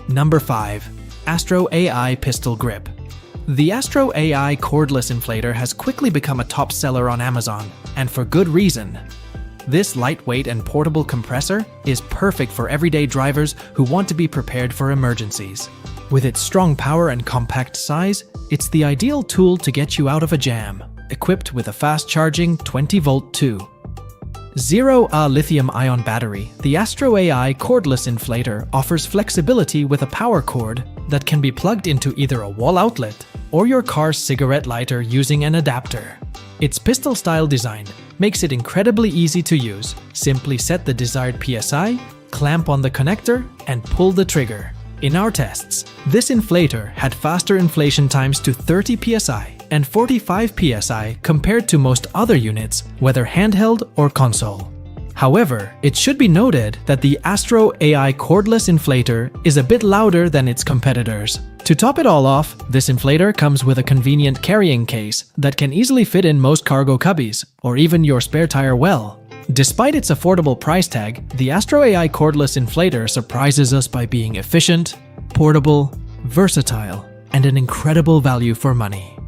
Number 5. AstroAI Pistol Grip. The AstroAI cordless inflator has quickly become a top seller on Amazon, and for good reason. This lightweight and portable compressor is perfect for everyday drivers who want to be prepared for emergencies. With its strong power and compact size, it's the ideal tool to get you out of a jam, equipped with a fast-charging 20-volt 2.0 lithium-ion battery. The AstroAI cordless inflator offers flexibility with a power cord that can be plugged into either a wall outlet or your car's cigarette lighter using an adapter. Its pistol-style design makes it incredibly easy to use. Simply set the desired PSI, clamp on the connector, and pull the trigger. In our tests, this inflator had faster inflation times to 30 psi and 45 psi compared to most other units, whether handheld or console. However, it should be noted that the AstroAI cordless inflator is a bit louder than its competitors. To top it all off, this inflator comes with a convenient carrying case that can easily fit in most cargo cubbies, or even your spare tire well. Despite its affordable price tag, the AstroAI cordless inflator surprises us by being efficient, portable, versatile, and an incredible value for money.